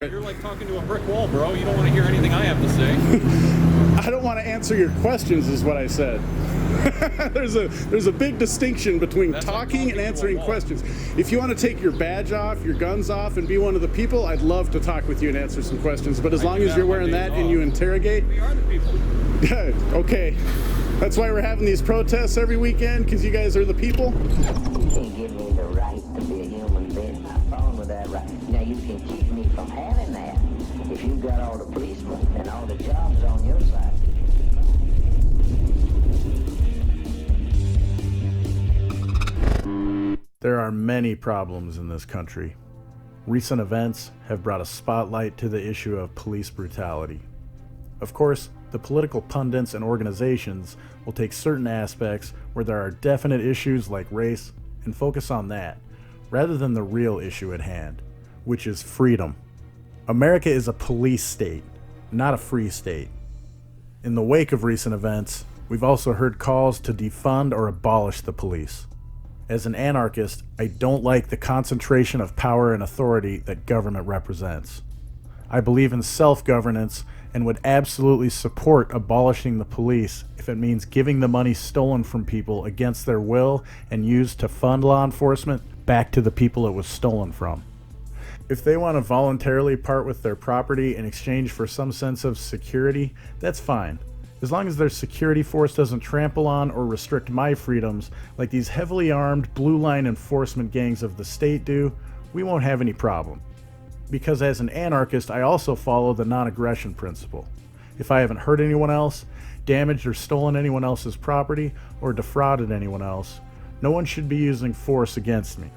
You're like talking to a brick wall, bro. You don't want to hear anything I have to say. I don't want to answer your questions, is what I said. There's a big distinction between talking and answering questions. If you want to take your badge off, your guns off, and be one of the people, I'd love to talk with you and answer some questions. But as long as you're wearing that and you interrogate, We are the people. okay. That's why we're having these protests every weekend, because you guys are the people. You can't give me the right to be a human being. I'm fine with that right. Now you can keep me from having that if you've got all the policemen and all the jobs on your side. There are many problems in this country. Recent events have brought a spotlight to the issue of police brutality. Of course, the political pundits and organizations will take certain aspects where there are definite issues like race and focus on that, rather than the real issue at hand, which is freedom. America is a police state, not a free state. In the wake of recent events, we've also heard calls to defund or abolish the police. As an anarchist, I don't like the concentration of power and authority that government represents. I believe in self-governance and would absolutely support abolishing the police if it means giving the money stolen from people against their will and used to fund law enforcement back to the people it was stolen from. If they want to voluntarily part with their property in exchange for some sense of security, that's fine. As long as their security force doesn't trample on or restrict my freedoms like these heavily armed blue line enforcement gangs of the state do, we won't have any problem. Because as an anarchist, I also follow the non-aggression principle. If I haven't hurt anyone else, damaged or stolen anyone else's property, or defrauded anyone else, no one should be using force against me.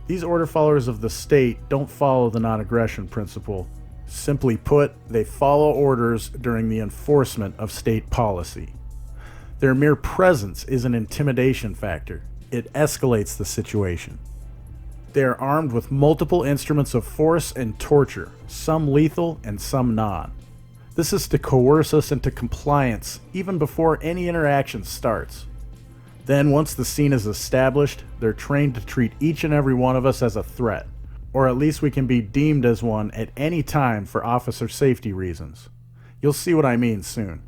These order followers of the state don't follow the non-aggression principle. Simply put, they follow orders during the enforcement of state policy. Their mere presence is an intimidation factor. It escalates the situation. They are armed with multiple instruments of force and torture, some lethal and some non. This is to coerce us into compliance even before any interaction starts. Then, once the scene is established, they're trained to treat each and every one of us as a threat, or at least we can be deemed as one at any time for officer safety reasons. You'll see what I mean soon.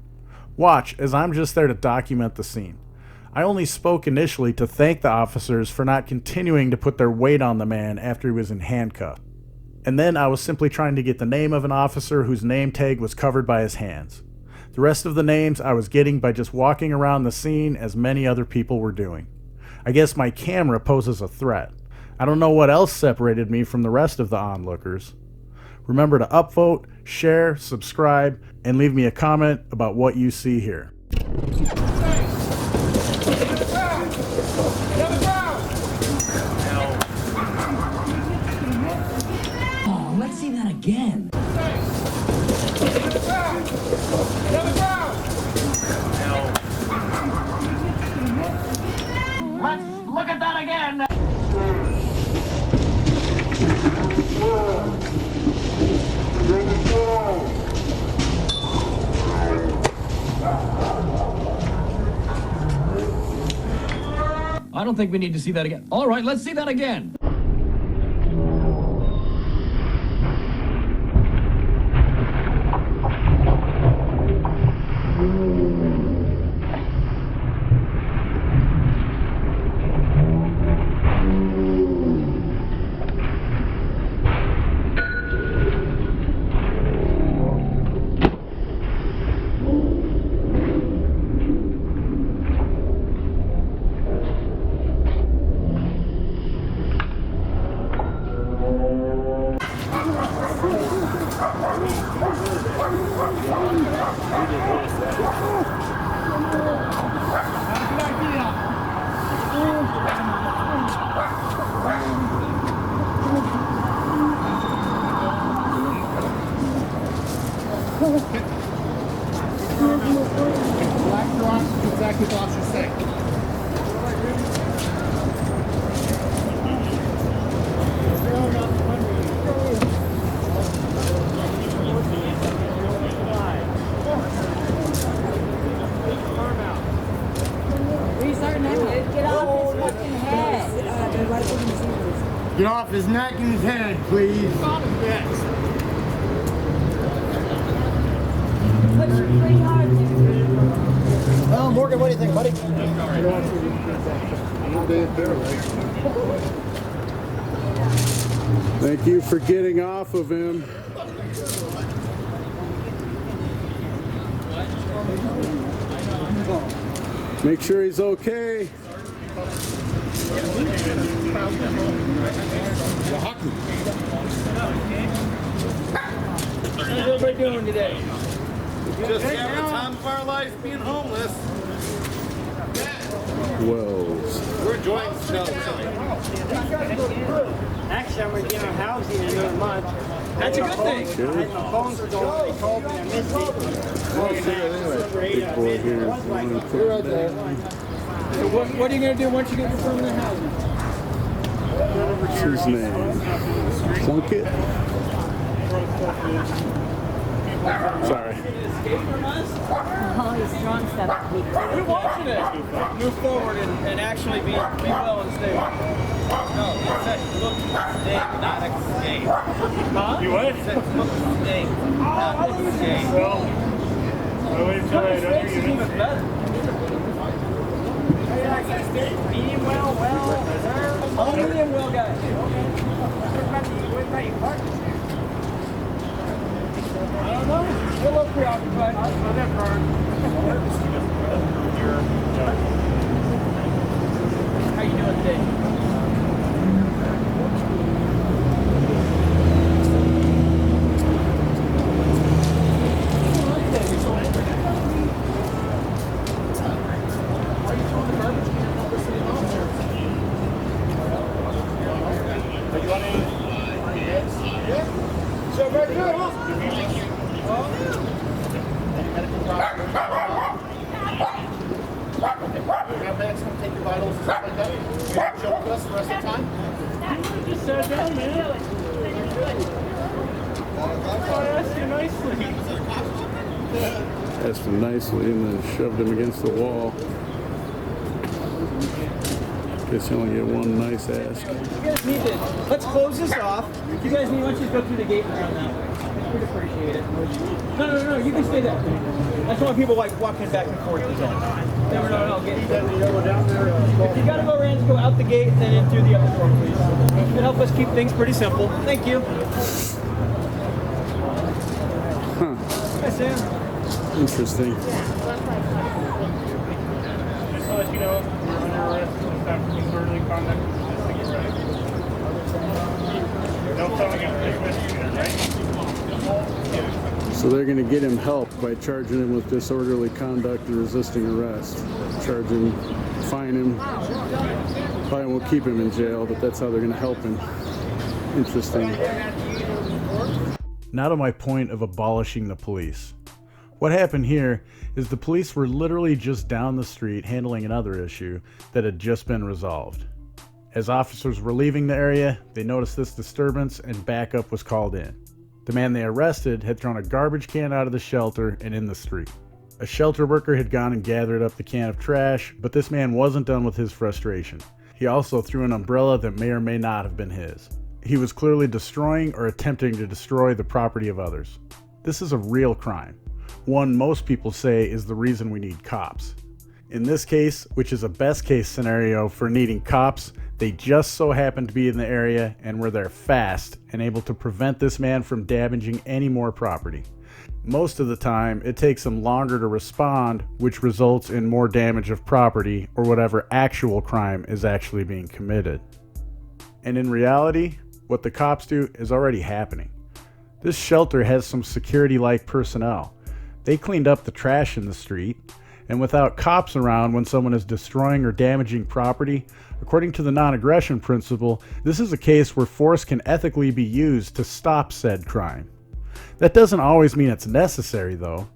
Watch, as I'm just there to document the scene. I only spoke initially to thank the officers for not continuing to put their weight on the man after he was in handcuffs. And then I was simply trying to get the name of an officer whose name tag was covered by his hands. The rest of the names I was getting by just walking around the scene as many other people were doing. I guess my camera poses a threat. I don't know what else separated me from the rest of the onlookers. Remember to upvote, share, subscribe, and leave me a comment about what you see here. Oh, let's see that again. Let's look at that again. I don't think we need to see that again. All right, let's see that again. Black drop, exactly what officer say. Get off his neck and his head, please. On his bed. Morgan, what do you think, buddy? Thank you for getting off of him. Make sure he's okay. How's everybody doing today? Just having the time of our lives being homeless. Wells. We're enjoying snow. Actually, I'm reviewing housing in another month. That's a good thing. My phone's going. They called me. I missed it. Big boy here. You're right there. So what are you going to do once you get your permanent housing? What's his name? Plunkett? Sorry. Oh, he's throwing stuff at me. We want you to move forward and actually be well and stay. No, it said look stay, not escape. Huh? You what? It said look stay, not escape. Well, I waited till I had other units. Medium well, reserve. All medium well guys. What about your partner? I don't know. We're a little preoccupied. How you doing today? So very good, huh? Take your vitals and stuff like that. You chill with us the rest of the time. Just sat down, man. I asked you nicely. Asked him nicely and then shoved him against the wall. Guess you only get one nice ask. You guys need to, let's close this off. You guys need, why don't you go through the gate and around that way? We'd appreciate it. No, you can stay there. That's why people like walking back and forth. No, get if you gotta go around, just go out the gate and then in through the other door, please. It'll help us keep things pretty simple. Thank you. Huh. Hi, Sam. Interesting. Just to let you know, you're under arrest for the fact of disorderly conduct. Just to get ready. Don't tell me you're misdemeanor, right? So they're going to get him help by charging him with disorderly conduct and resisting arrest. Charge him, fine him, probably won't keep him in jail, but that's how they're going to help him. Interesting. Now to my point of abolishing the police. What happened here is the police were literally just down the street handling another issue that had just been resolved. As officers were leaving the area, they noticed this disturbance and backup was called in. The man they arrested had thrown a garbage can out of the shelter and in the street. A shelter worker had gone and gathered up the can of trash, but this man wasn't done with his frustration. He also threw an umbrella that may or may not have been his. He was clearly destroying or attempting to destroy the property of others. This is a real crime. One most people say is the reason we need cops. In this case, which is a best case scenario for needing cops, they just so happened to be in the area and were there fast and able to prevent this man from damaging any more property. Most of the time, it takes them longer to respond, which results in more damage of property or whatever actual crime is actually being committed. And in reality, what the cops do is already happening. This shelter has some security-like personnel. They cleaned up the trash in the street, and without cops around when someone is destroying or damaging property, according to the non-aggression principle, this is a case where force can ethically be used to stop said crime. That doesn't always mean it's necessary though.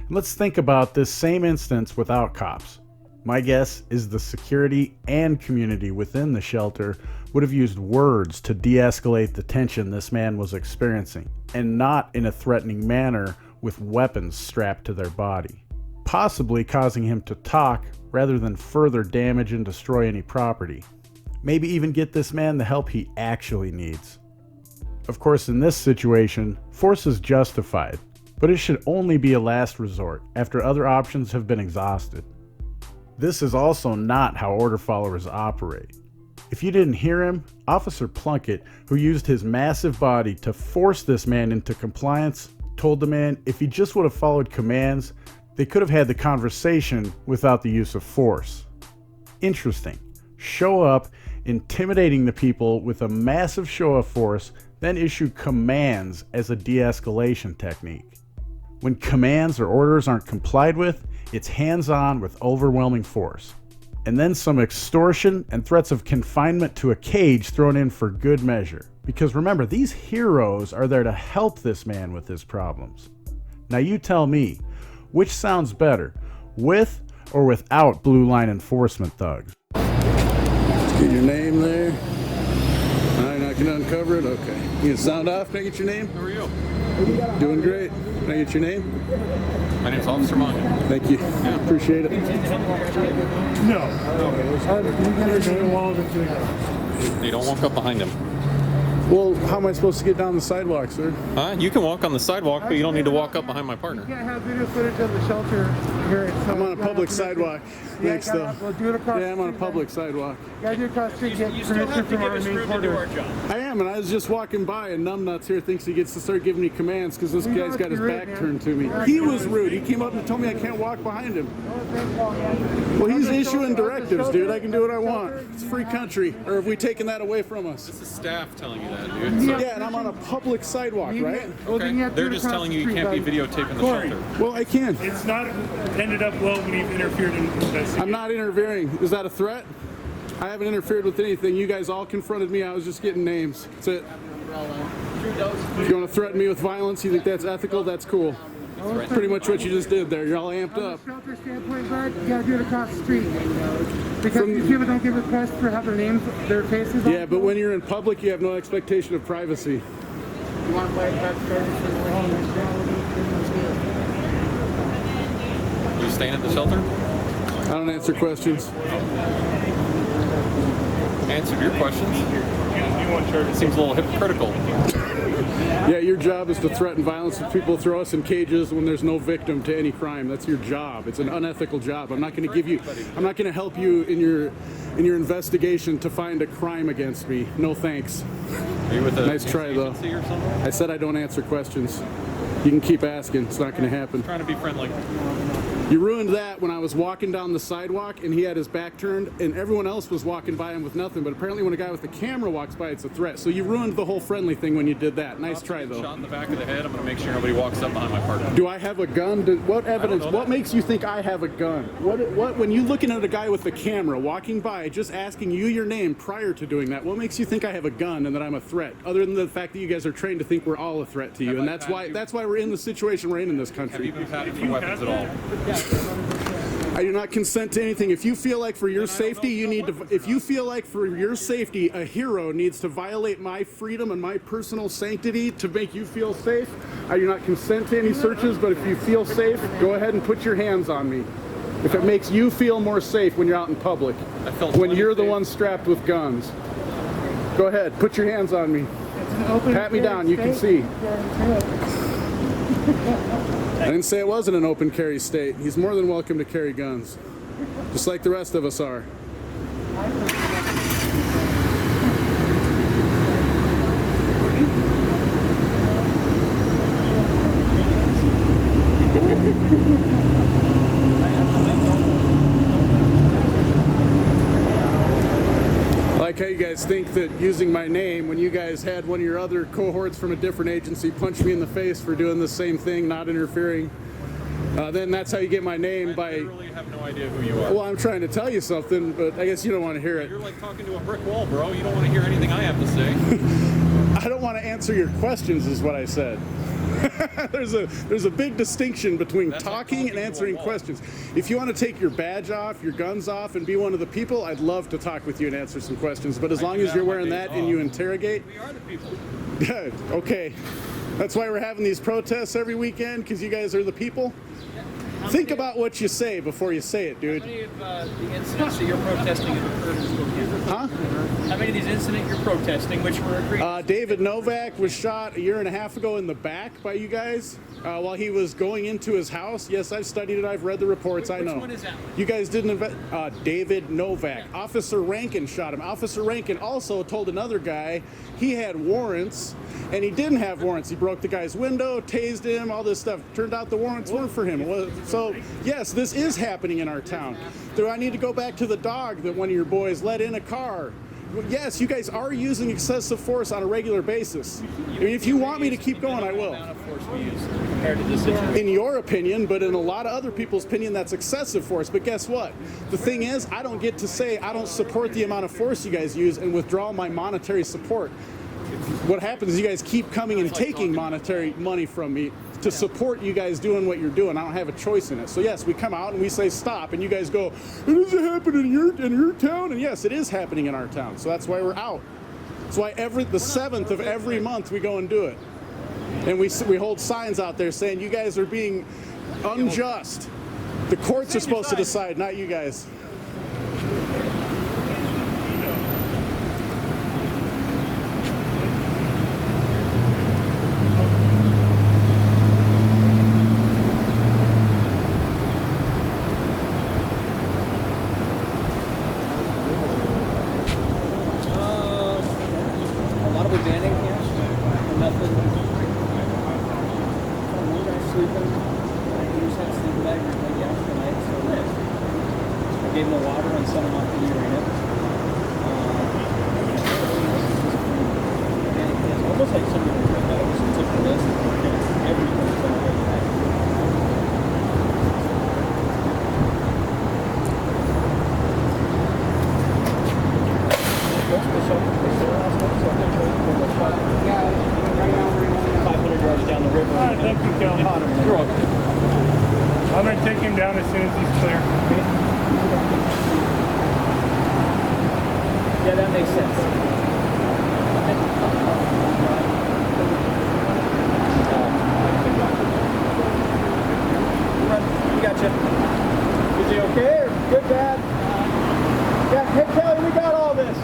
Let's think about this same instance without cops. My guess is the security and community within the shelter would have used words to de-escalate the tension this man was experiencing, and not in a threatening manner with weapons strapped to their body, possibly causing him to talk rather than further damage and destroy any property. Maybe even get this man the help he actually needs. Of course, in this situation, force is justified, but it should only be a last resort after other options have been exhausted. This is also not how order followers operate. If you didn't hear him, Officer Plunkett, who used his massive body to force this man into compliance, told the man if he just would have followed commands, they could have had the conversation without the use of force. Interesting. Show up, intimidating the people with a massive show of force, then issue commands as a de-escalation technique. When commands or orders aren't complied with, it's hands-on with overwhelming force. And then some extortion and threats of confinement to a cage thrown in for good measure. Because remember, these heroes are there to help this man with his problems. Now you tell me, which sounds better, with or without blue line enforcement thugs? Let's get your name there. All right, I can uncover it. Okay. You can sound off. Can I get your name? How are you? Doing great. Can I get your name? My name's Officer Monk. Thank you. Appreciate it. No. You don't walk up behind him. Well, how am I supposed to get down the sidewalk, sir? You can walk on the sidewalk, but you don't need to walk up behind my partner. You can't have video footage of the shelter here. I'm on a public sidewalk. Thanks, though. We'll do it across Yeah, I'm on a public sidewalk. You gotta do it across the street, get permission from our main quarters. I am, and I was just walking by, and Numbnuts here thinks he gets to start giving me commands because this guy's got his back turned to me. He was rude. He came up and told me I can't walk behind him. Well, he's issuing directives, dude. I can do what I want. It's a free country. Or have we taken that away from us? This is staff telling you that, dude. So, Yeah, and I'm on a public sidewalk, right? okay. They're just telling you you can't be videotaping the shelter. Well, I can. It's not ended up well when you've interfered in this. I'm not interfering. Is that a threat? I haven't interfered with anything. You guys all confronted me. I was just getting names. That's it. If you want to threaten me with violence, you think that's ethical, that's cool. Pretty much what you just did there. You're all amped up. From a shelter standpoint, bud, you gotta do it across the street. Because these people don't get requests for have their names, their faces on. Yeah, but when you're in public, you have no expectation of privacy. You want to play You staying at the shelter? I don't answer questions. Answered your questions. It seems a little hypocritical. Yeah, your job is to threaten violence with people, throw us in cages when there's no victim to any crime. That's your job. It's an unethical job. I'm not going to help you in your investigation to find a crime against me. No thanks. Are you with a Nice try, though. agency or something? I said I don't answer questions. You can keep asking. It's not going to happen. Trying to be friendly. You ruined that when I was walking down the sidewalk and he had his back turned and everyone else was walking by him with nothing, but apparently when a guy with the camera walks by, it's a threat. So you ruined the whole friendly thing when you did that. Nice try, though. Shot in the back of the head. I'm going to make sure nobody walks up behind my partner. Do I have a gun? What evidence? What makes you think I have a gun? What? When you looking at a guy with the camera walking by, just asking you your name prior to doing that, what makes you think I have a gun and that I'm a threat? Other than the fact that you guys are trained to think we're all a threat to you, and that's why we're in the situation we're in this Have country. you been patted for weapons at all? I do not consent to anything. If you feel like for your safety, you need to. If you feel like for your safety, a hero needs to violate my freedom and my personal sanctity to make you feel safe, I do not consent to any searches. But if you feel safe, go ahead and put your hands on me. If it makes you feel more safe when you're out in public, when you're the one strapped with guns, go ahead, put your hands on me. Pat me down. You can see. I didn't say it wasn't an open carry state. He's more than welcome to carry guns, just like the rest of us are. I like how you guys think that using my name, when you guys had one of your other cohorts from a different agency punch me in the face for doing the same thing, not interfering, then that's how you get my name by... I literally have no idea who you are. Well, I'm trying to tell you something, but I guess you don't want to hear it. You're like talking to a brick wall, bro. You don't want to hear anything I have to say. I don't want to answer your questions is what I said. There's a big distinction between talking and answering questions. If you want to take your badge off, your guns off, and be one of the people, I'd love to talk with you and answer some questions. But as long as you're wearing that and you interrogate... We are the people. Okay. That's why we're having these protests every weekend, because you guys are the people? Think about what you say before you say it, dude. How many of the incidents that you're protesting have occurred in Spokane? Huh? How many of these incidents you're protesting, which were agreed? David Novak was shot a year and a half ago in the back by you guys while he was going into his house. Yes, I've studied it. I've read the reports. I know. Which one is that? You guys didn't David Novak. Officer Rankin shot him. Officer Rankin also told another guy he had warrants, and he didn't have warrants. He broke the guy's window, tased him, all this stuff. Turned out the warrants weren't for him. So, yes, this is happening in our town. Do I need to go back to the dog that one of your boys let in a car? Yes, you guys are using excessive force on a regular basis. I mean, if you want me to keep going, I will. In your opinion, but in a lot of other people's opinion, that's excessive force. But guess what? The thing is, I don't get to say I don't support the amount of force you guys use and withdraw my monetary support. What happens is you guys keep coming and taking monetary money from me to support you guys doing what you're doing. I don't have a choice in it. So yes, we come out and we say stop, and you guys go, "It isn't happening in your town." And yes, it is happening in our town. So that's why we're out. That's why the 7th of every month we go and do it, and we hold signs out there saying you guys are being unjust. The courts are supposed to decide, not you guys. Gave him the water and sent him off to the arena. It's almost like somebody took the list and everything's going to go back. $500 down the river. All right, thank you, Kelly. You're welcome. I'm going to take him down as soon as he's clear. Yeah, that makes sense. We got you. Is he okay or good, bad? Yeah, hey Kelly, we got all this.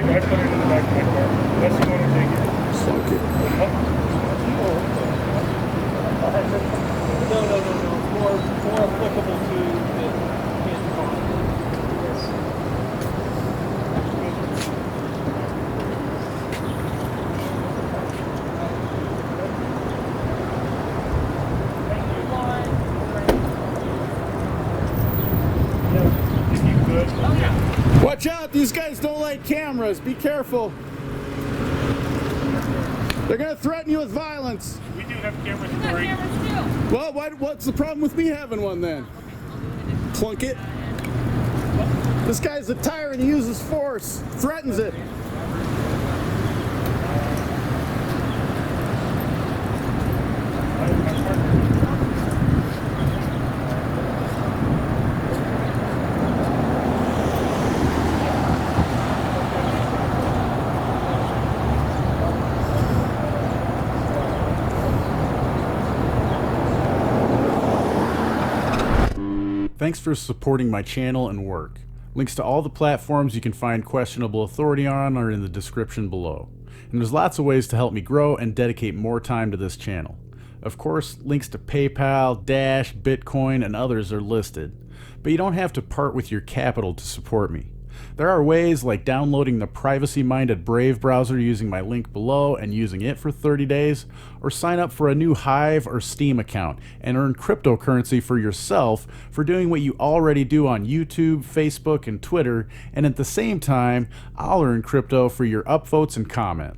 I put it in the back of my car. Unless you want to take it. Fuck it. No. It's more applicable to the car. Watch out, these guys don't like cameras. Be careful. They're going to threaten you with violence. We do have cameras for you. Well, what's the problem with me having one then? Plunk it. This guy's a tyrant. He uses force, threatens it. Thanks for supporting my channel and work. Links to all the platforms you can find Qustionable Authority on are in the description below. And there's lots of ways to help me grow and dedicate more time to this channel. Of course, links to PayPal, Dash, Bitcoin, and others are listed. But you don't have to part with your capital to support me. There are ways like downloading the privacy-minded Brave browser using my link below and using it for 30 days, or sign up for a new Hive or Steam account and earn cryptocurrency for yourself for doing what you already do on YouTube, Facebook, and Twitter, and at the same time, I'll earn crypto for your upvotes and comments.